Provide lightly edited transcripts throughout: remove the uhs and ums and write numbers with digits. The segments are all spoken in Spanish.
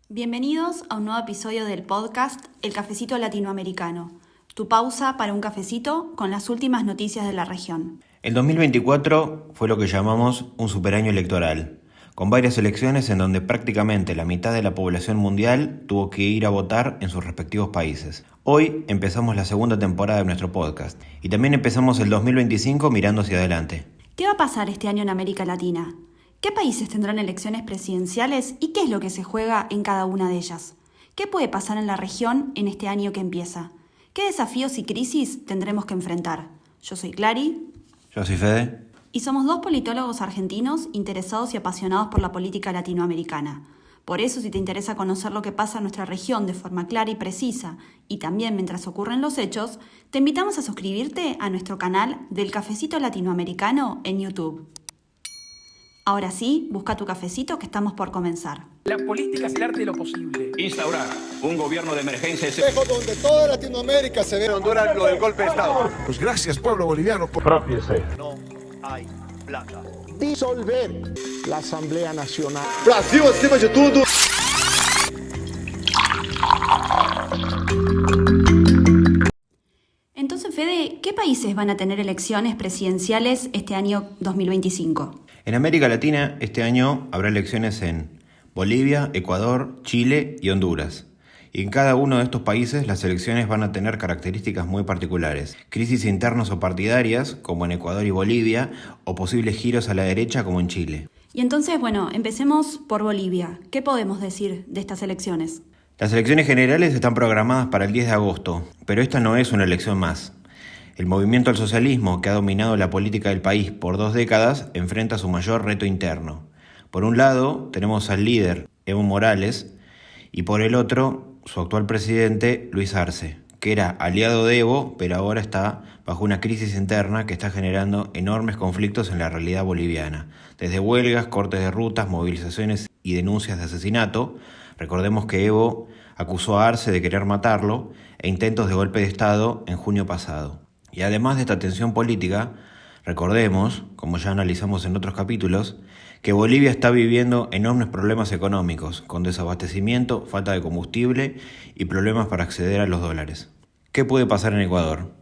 Bienvenidos a un nuevo episodio del podcast El Cafecito Latinoamericano, tu pausa para un cafecito con las últimas noticias de la región. El 2024 fue lo que llamamos un superaño electoral, con varias elecciones en donde prácticamente la mitad de la población mundial tuvo que ir a votar en sus respectivos países. Hoy empezamos la segunda temporada de nuestro podcast y también empezamos el 2025 mirando hacia adelante. ¿Qué va a pasar este año en América Latina? ¿Qué países tendrán elecciones presidenciales y qué es lo que se juega en cada una de ellas? ¿Qué puede pasar en la región en este año que empieza? ¿Qué desafíos y crisis tendremos que enfrentar? Yo soy Clary. Yo soy Fede. Y somos dos politólogos argentinos interesados y apasionados por la política latinoamericana. Por eso, si te interesa conocer lo que pasa en nuestra región de forma clara y precisa, y también mientras ocurren los hechos, te invitamos a suscribirte a nuestro canal del Cafecito Latinoamericano en YouTube. Ahora sí, busca tu cafecito que estamos por comenzar. La política es el arte de lo posible. Instaurar un gobierno de emergencia. Espejo donde toda Latinoamérica se ve. En Honduras lo del golpe de Estado. Pues gracias, pueblo boliviano. Propiese. No hay plata. Disolver la Asamblea Nacional. Brasil acima de tudo. Entonces, Fede, ¿qué países van a tener elecciones presidenciales este año 2025? En América Latina este año habrá elecciones en Bolivia, Ecuador, Chile y Honduras. Y en cada uno de estos países las elecciones van a tener características muy particulares. Crisis internas o partidarias, como en Ecuador y Bolivia, o posibles giros a la derecha, como en Chile. Y entonces, empecemos por Bolivia. ¿Qué podemos decir de estas elecciones? Las elecciones generales están programadas para el 10 de agosto, pero esta no es una elección más. El movimiento al socialismo, que ha dominado la política del país por 2 décadas, enfrenta su mayor reto interno. Por un lado, tenemos al líder, Evo Morales, y por el otro, su actual presidente, Luis Arce, que era aliado de Evo, pero ahora está bajo una crisis interna que está generando enormes conflictos en la realidad boliviana. Desde huelgas, cortes de rutas, movilizaciones y denuncias de asesinato. Recordemos que Evo acusó a Arce de querer matarlo e intentos de golpe de Estado en junio pasado. Y además de esta tensión política, recordemos, como ya analizamos en otros capítulos, que Bolivia está viviendo enormes problemas económicos, con desabastecimiento, falta de combustible y problemas para acceder a los dólares. ¿Qué puede pasar en Ecuador?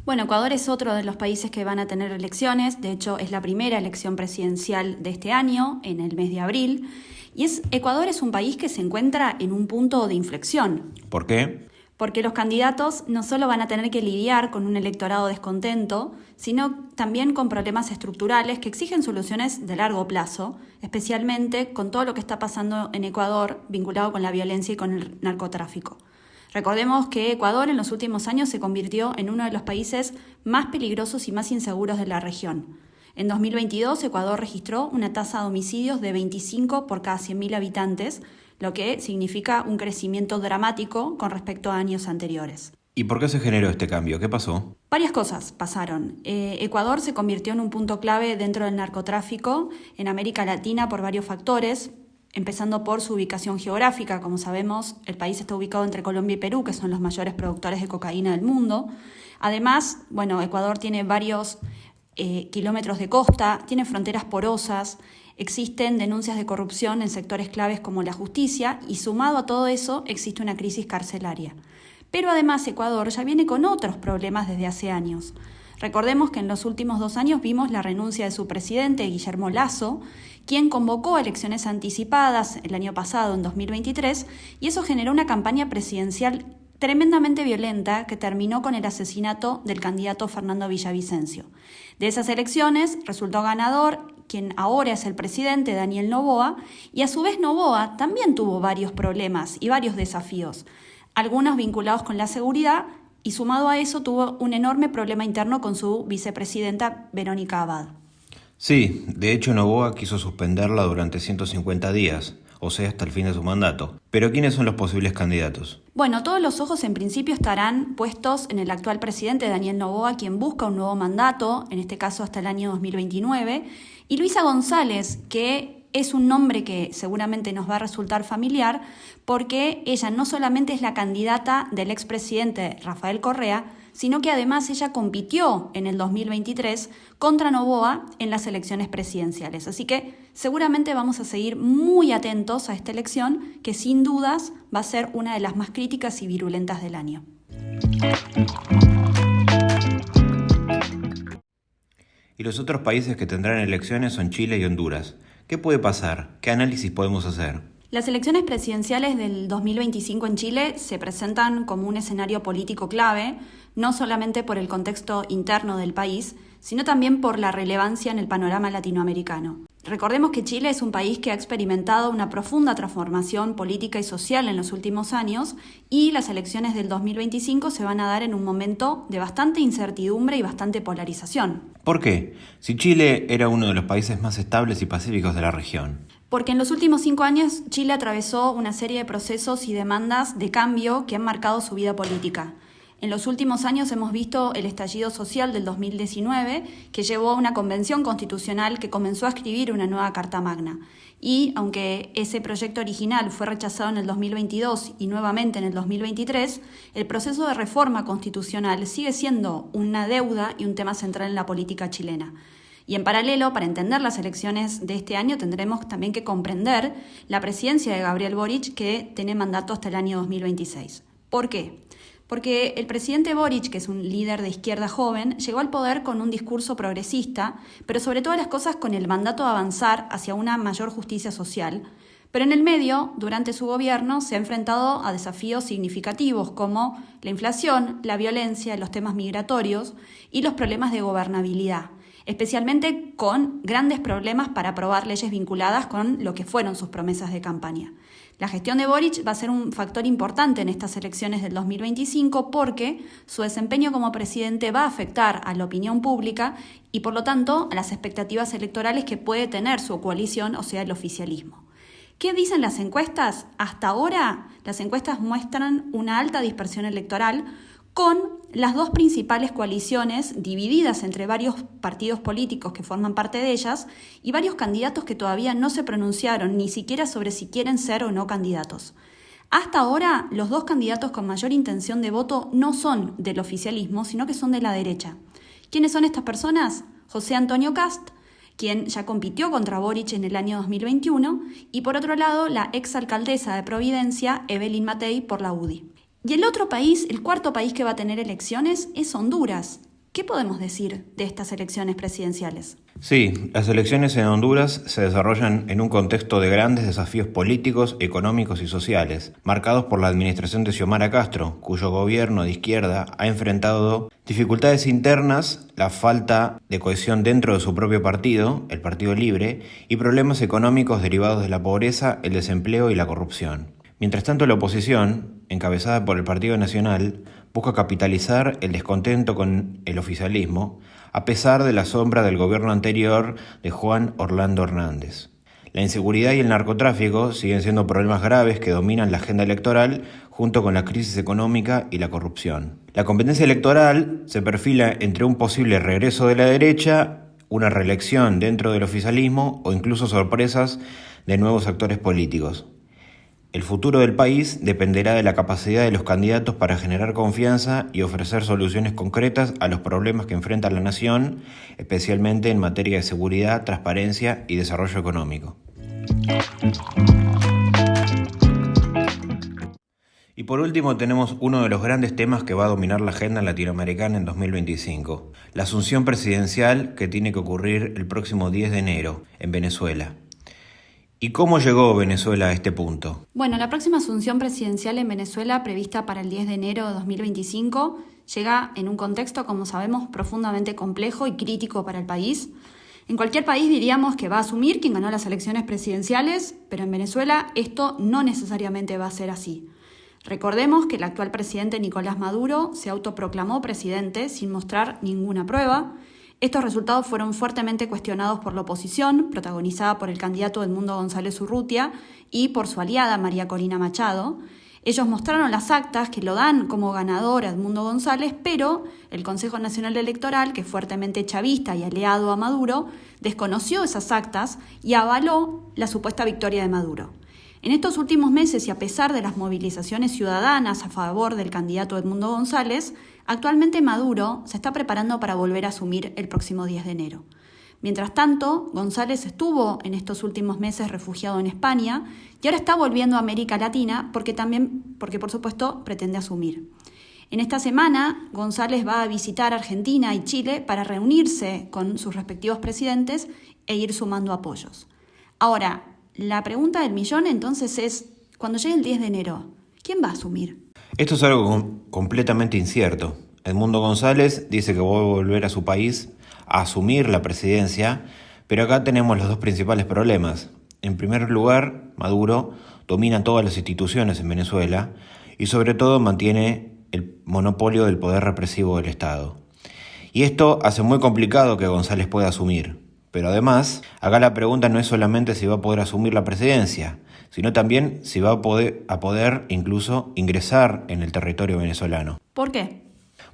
Ecuador es otro de los países que van a tener elecciones. De hecho, es la primera elección presidencial de este año, en el mes de abril. Y Ecuador es un país que se encuentra en un punto de inflexión. ¿Por qué? Porque los candidatos no solo van a tener que lidiar con un electorado descontento, sino también con problemas estructurales que exigen soluciones de largo plazo, especialmente con todo lo que está pasando en Ecuador vinculado con la violencia y con el narcotráfico. Recordemos que Ecuador en los últimos años se convirtió en uno de los países más peligrosos y más inseguros de la región. En 2022, Ecuador registró una tasa de homicidios de 25 por cada 100.000 habitantes, lo que significa un crecimiento dramático con respecto a años anteriores. ¿Y por qué se generó este cambio? ¿Qué pasó? Varias cosas pasaron. Ecuador se convirtió en un punto clave dentro del narcotráfico en América Latina por varios factores, empezando por su ubicación geográfica. Como sabemos, el país está ubicado entre Colombia y Perú, que son los mayores productores de cocaína del mundo. Además, Ecuador tiene varios kilómetros de costa, tiene fronteras porosas, existen denuncias de corrupción en sectores claves como la justicia y sumado a todo eso existe una crisis carcelaria. Pero además Ecuador ya viene con otros problemas desde hace años. Recordemos que en los últimos 2 años vimos la renuncia de su presidente, Guillermo Lasso, quien convocó elecciones anticipadas el año pasado, en 2023, y eso generó una campaña presidencial tremendamente violenta que terminó con el asesinato del candidato Fernando Villavicencio. De esas elecciones resultó ganador quien ahora es el presidente, Daniel Noboa, y a su vez Noboa también tuvo varios problemas y varios desafíos, algunos vinculados con la seguridad, y sumado a eso tuvo un enorme problema interno con su vicepresidenta Verónica Abad. Sí, de hecho Noboa quiso suspenderla durante 150 días, o sea, hasta el fin de su mandato. Pero ¿quiénes son los posibles candidatos? Todos los ojos en principio estarán puestos en el actual presidente Daniel Noboa, quien busca un nuevo mandato, en este caso hasta el año 2029, y Luisa González, que es un nombre que seguramente nos va a resultar familiar porque ella no solamente es la candidata del expresidente Rafael Correa, sino que además ella compitió en el 2023 contra Noboa en las elecciones presidenciales. Así que seguramente vamos a seguir muy atentos a esta elección, que sin dudas va a ser una de las más críticas y virulentas del año. Y los otros países que tendrán elecciones son Chile y Honduras. ¿Qué puede pasar? ¿Qué análisis podemos hacer? Las elecciones presidenciales del 2025 en Chile se presentan como un escenario político clave, no solamente por el contexto interno del país, sino también por la relevancia en el panorama latinoamericano. Recordemos que Chile es un país que ha experimentado una profunda transformación política y social en los últimos años y las elecciones del 2025 se van a dar en un momento de bastante incertidumbre y bastante polarización. ¿Por qué? Si Chile era uno de los países más estables y pacíficos de la región. Porque en los últimos 5 años Chile atravesó una serie de procesos y demandas de cambio que han marcado su vida política. En los últimos años hemos visto el estallido social del 2019, que llevó a una convención constitucional que comenzó a escribir una nueva Carta Magna. Y aunque ese proyecto original fue rechazado en el 2022 y nuevamente en el 2023, el proceso de reforma constitucional sigue siendo una deuda y un tema central en la política chilena. Y en paralelo, para entender las elecciones de este año, tendremos también que comprender la presidencia de Gabriel Boric, que tiene mandato hasta el año 2026. ¿Por qué? Porque el presidente Boric, que es un líder de izquierda joven, llegó al poder con un discurso progresista, pero sobre todas las cosas con el mandato de avanzar hacia una mayor justicia social. Pero en el medio, durante su gobierno, se ha enfrentado a desafíos significativos como la inflación, la violencia, los temas migratorios y los problemas de gobernabilidad, especialmente con grandes problemas para aprobar leyes vinculadas con lo que fueron sus promesas de campaña. La gestión de Boric va a ser un factor importante en estas elecciones del 2025 porque su desempeño como presidente va a afectar a la opinión pública y, por lo tanto, a las expectativas electorales que puede tener su coalición, o sea, el oficialismo. ¿Qué dicen las encuestas? Hasta ahora, las encuestas muestran una alta dispersión electoral con las dos principales coaliciones divididas entre varios partidos políticos que forman parte de ellas y varios candidatos que todavía no se pronunciaron ni siquiera sobre si quieren ser o no candidatos. Hasta ahora, los dos candidatos con mayor intención de voto no son del oficialismo, sino que son de la derecha. ¿Quiénes son estas personas? José Antonio Kast, quien ya compitió contra Boric en el año 2021, y por otro lado, la exalcaldesa de Providencia, Evelyn Matei, por la UDI. Y el otro país, el cuarto país que va a tener elecciones, es Honduras. ¿Qué podemos decir de estas elecciones presidenciales? Sí, las elecciones en Honduras se desarrollan en un contexto de grandes desafíos políticos, económicos y sociales, marcados por la administración de Xiomara Castro, cuyo gobierno de izquierda ha enfrentado dificultades internas, la falta de cohesión dentro de su propio partido, el Partido Libre, y problemas económicos derivados de la pobreza, el desempleo y la corrupción. Mientras tanto, la oposición, encabezada por el Partido Nacional, busca capitalizar el descontento con el oficialismo, a pesar de la sombra del gobierno anterior de Juan Orlando Hernández. La inseguridad y el narcotráfico siguen siendo problemas graves que dominan la agenda electoral junto con la crisis económica y la corrupción. La competencia electoral se perfila entre un posible regreso de la derecha, una reelección dentro del oficialismo o incluso sorpresas de nuevos actores políticos. El futuro del país dependerá de la capacidad de los candidatos para generar confianza y ofrecer soluciones concretas a los problemas que enfrenta la nación, especialmente en materia de seguridad, transparencia y desarrollo económico. Y por último tenemos uno de los grandes temas que va a dominar la agenda latinoamericana en 2025, la asunción presidencial que tiene que ocurrir el próximo 10 de enero en Venezuela. ¿Y cómo llegó Venezuela a este punto? Bueno, la próxima asunción presidencial en Venezuela, prevista para el 10 de enero de 2025, llega en un contexto, como sabemos, profundamente complejo y crítico para el país. En cualquier país diríamos que va a asumir quien ganó las elecciones presidenciales, pero en Venezuela esto no necesariamente va a ser así. Recordemos que el actual presidente Nicolás Maduro se autoproclamó presidente sin mostrar ninguna prueba. Estos resultados fueron fuertemente cuestionados por la oposición, protagonizada por el candidato Edmundo González Urrutia y por su aliada María Corina Machado. Ellos mostraron las actas que lo dan como ganador a Edmundo González, pero el Consejo Nacional Electoral, que es fuertemente chavista y aliado a Maduro, desconoció esas actas y avaló la supuesta victoria de Maduro. En estos últimos meses y a pesar de las movilizaciones ciudadanas a favor del candidato Edmundo González, actualmente Maduro se está preparando para volver a asumir el próximo 10 de enero. Mientras tanto, González estuvo en estos últimos meses refugiado en España y ahora está volviendo a América Latina porque por supuesto pretende asumir. En esta semana, González va a visitar Argentina y Chile para reunirse con sus respectivos presidentes e ir sumando apoyos. Ahora, la pregunta del millón entonces es, cuando llegue el 10 de enero, ¿quién va a asumir? Esto es algo completamente incierto. Edmundo González dice que va a volver a su país a asumir la presidencia, pero acá tenemos los dos principales problemas. En primer lugar, Maduro domina todas las instituciones en Venezuela y sobre todo mantiene el monopolio del poder represivo del Estado. Y esto hace muy complicado que González pueda asumir. Pero además, acá la pregunta no es solamente si va a poder asumir la presidencia, sino también si va a poder incluso ingresar en el territorio venezolano. ¿Por qué?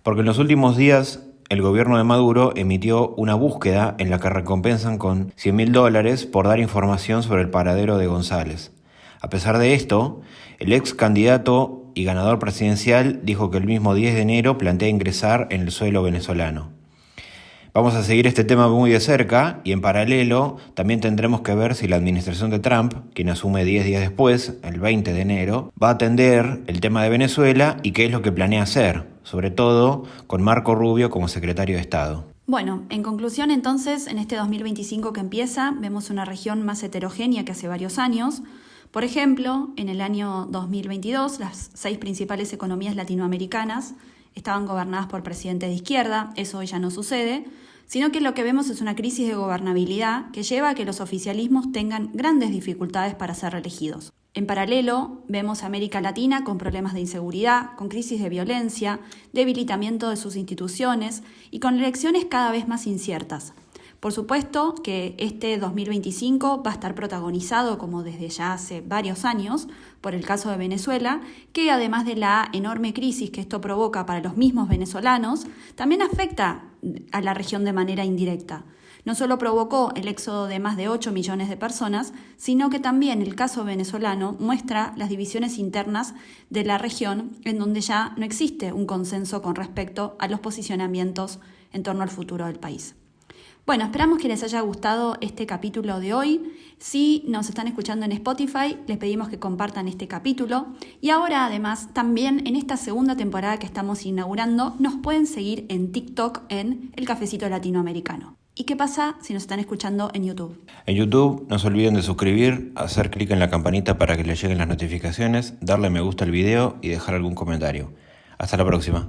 Porque en los últimos días el gobierno de Maduro emitió una búsqueda en la que recompensan con $100.000 por dar información sobre el paradero de González. A pesar de esto, el ex candidato y ganador presidencial dijo que el mismo 10 de enero plantea ingresar en el suelo venezolano. Vamos a seguir este tema muy de cerca y en paralelo también tendremos que ver si la administración de Trump, quien asume 10 días después, el 20 de enero, va a atender el tema de Venezuela y qué es lo que planea hacer, sobre todo con Marco Rubio como secretario de Estado. Bueno, en conclusión entonces, en este 2025 que empieza, vemos una región más heterogénea que hace varios años. Por ejemplo, en el año 2022, las 6 principales economías latinoamericanas estaban gobernadas por presidentes de izquierda, eso hoy ya no sucede, sino que lo que vemos es una crisis de gobernabilidad que lleva a que los oficialismos tengan grandes dificultades para ser reelegidos. En paralelo, vemos a América Latina con problemas de inseguridad, con crisis de violencia, debilitamiento de sus instituciones y con elecciones cada vez más inciertas. Por supuesto que este 2025 va a estar protagonizado, como desde ya hace varios años, por el caso de Venezuela, que además de la enorme crisis que esto provoca para los mismos venezolanos, también afecta a la región de manera indirecta. No solo provocó el éxodo de más de 8 millones de personas, sino que también el caso venezolano muestra las divisiones internas de la región, en donde ya no existe un consenso con respecto a los posicionamientos en torno al futuro del país. Bueno, esperamos que les haya gustado este capítulo de hoy. Si nos están escuchando en Spotify, les pedimos que compartan este capítulo. Y ahora, además, también en esta segunda temporada que estamos inaugurando, nos pueden seguir en TikTok en El Cafecito Latinoamericano. ¿Y qué pasa si nos están escuchando en YouTube? En YouTube no se olviden de suscribir, hacer clic en la campanita para que les lleguen las notificaciones, darle me gusta al video y dejar algún comentario. Hasta la próxima.